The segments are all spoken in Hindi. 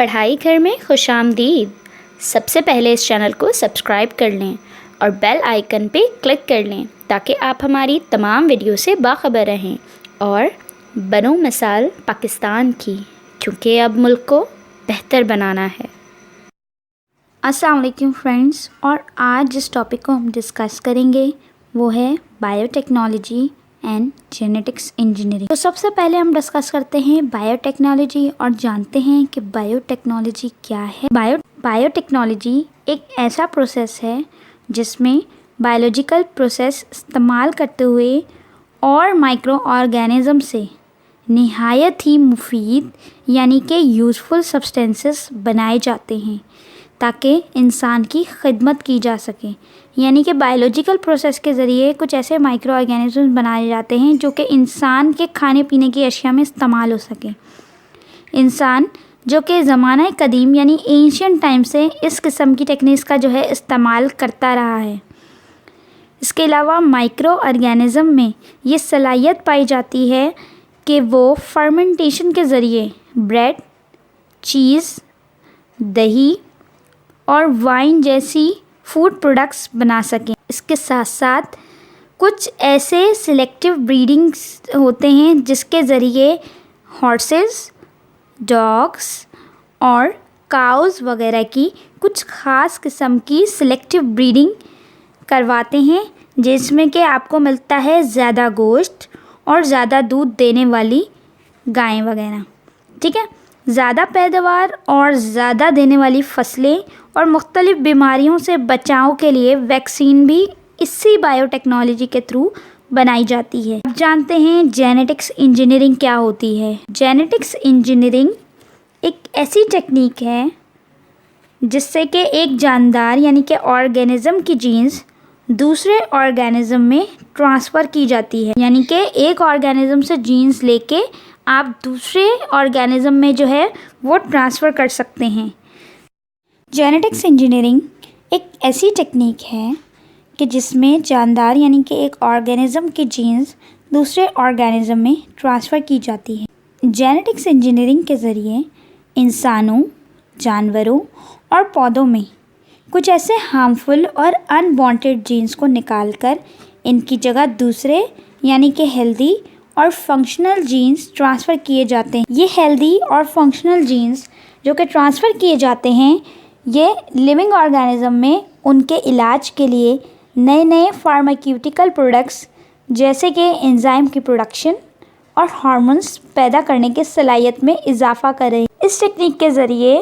पढ़ाई घर में खुशामदीद। सबसे पहले इस चैनल को सब्सक्राइब कर लें और बेल आइकन पे क्लिक कर लें ताकि आप हमारी तमाम वीडियो से बाखबर रहें और बनो मिसाल पाकिस्तान की, क्योंकि अब मुल्क को बेहतर बनाना है। अस्सलाम वालेकुम फ्रेंड्स, और आज जिस टॉपिक को हम डिस्कस करेंगे वो है बायोटेक्नोलॉजी एंड जेनेटिक्स इंजीनियरिंग। तो सबसे पहले हम डिस्कस करते हैं बायोटेक्नोलॉजी और जानते हैं कि बायोटेक्नोलॉजी क्या है। बायोटेक्नोलॉजी एक ऐसा प्रोसेस है जिसमें बायोलॉजिकल प्रोसेस इस्तेमाल करते हुए और माइक्रो ऑर्गेनिज्म से निहायत ही मुफीद यानी कि यूज़फुल सब्सटेंसेस बनाए जाते हैं ताकि इंसान की खिदमत की जा सके। यानी कि बायोलॉजिकल प्रोसेस के ज़रिए कुछ ऐसे माइक्रो ऑर्गेनिज्म बनाए जाते हैं जो कि इंसान के खाने पीने की अशिया में इस्तेमाल हो सके। इंसान जो कि ज़माना कदीम यानी एंशियंट टाइम से इस किस्म की टेक्निक्स का जो है इस्तेमाल करता रहा है। इसके अलावा माइक्रो ऑर्गेनिज्म में ये सलाहियत पाई जाती है कि वो फर्मेंटेशन के ज़रिए ब्रेड, चीज़, दही और वाइन जैसी फूड प्रोडक्ट्स बना सकें। इसके साथ साथ कुछ ऐसे सिलेक्टिव ब्रीडिंग्स होते हैं जिसके ज़रिए हॉर्सेस, डॉग्स और काउज़ वगैरह की कुछ ख़ास किस्म की सिलेक्टिव ब्रीडिंग करवाते हैं जिसमें कि आपको मिलता है ज़्यादा गोश्त और ज़्यादा दूध देने वाली गायें वगैरह। ठीक है, ज़्यादा पैदावार और ज़्यादा देने वाली फसलें और मुख्तलिफ़ बीमारियों से बचाव के लिए वैक्सीन भी इसी बायोटेक्नोलॉजी के थ्रू बनाई जाती है। अब जानते हैं जेनेटिक्स इंजीनियरिंग क्या होती है। जेनेटिक्स इंजीनियरिंग एक ऐसी टेक्निक है जिससे कि एक जानदार यानी कि ऑर्गेनिज़म की जीन्स दूसरे ऑर्गेनिज़म में ट्रांसफ़र की जाती है। यानी कि एक ऑर्गेनिज़म से जीन्स लेके आप दूसरे ऑर्गेनिज़म में जो है वो ट्रांसफ़र कर सकते हैं। जेनेटिक्स इंजीनियरिंग एक ऐसी टेक्निक है कि जिसमें जानदार यानी कि एक ऑर्गेनिज़म की जीन्स दूसरे ऑर्गेनिज़म में ट्रांसफ़र की जाती है। जेनेटिक्स इंजीनियरिंग के ज़रिए इंसानों, जानवरों और पौधों में कुछ ऐसे हार्मफुल और अनवांटेड जीन्स को निकालकर इनकी जगह दूसरे यानी कि हेल्दी और फंक्शनल जीन्स ट्रांसफ़र किए जाते हैं। ये हेल्दी और फंक्शनल जीन्स जो कि ट्रांसफ़र किए जाते हैं ये लिविंग ऑर्गेनिज़म में उनके इलाज के लिए नए नए फार्मास्यूटिकल प्रोडक्ट्स जैसे कि एंजाइम की प्रोडक्शन और हार्मोन्स पैदा करने की सलाहियत में इजाफ़ा कर रहे हैं। इस टेक्निक के ज़रिए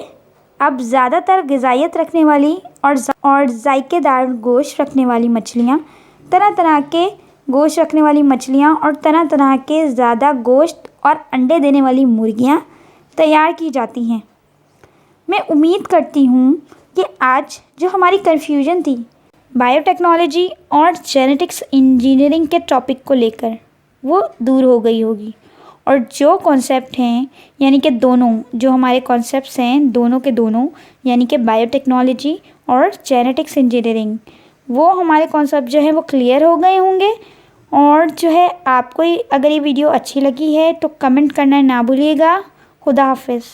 अब ज़्यादातर ग़िज़ाइयत रखने वाली और जायकेदार गोश्त रखने वाली मछलियाँ, तरह तरह के गोश्त रखने वाली मछलियाँ और तरह तरह के ज़्यादा गोश्त और अंडे देने वाली मुर्गियाँ तैयार की जाती हैं। मैं उम्मीद करती हूँ कि आज जो हमारी कन्फ्यूजन थी बायोटेक्नोलॉजी और जेनेटिक्स इंजीनियरिंग के टॉपिक को लेकर वो दूर हो गई होगी और जो कॉन्सेप्ट हैं यानी कि दोनों जो हमारे कॉन्सेप्ट्स हैं दोनों के दोनों यानी कि बायोटेक्नोलॉजी और जेनेटिक्स इंजीनियरिंग वो हमारे कॉन्सेप्ट जो है वो क्लियर हो गए होंगे। और जो है आपको अगर ये वीडियो अच्छी लगी है तो कमेंट करना ना भूलिएगा। खुदा हाफिज़।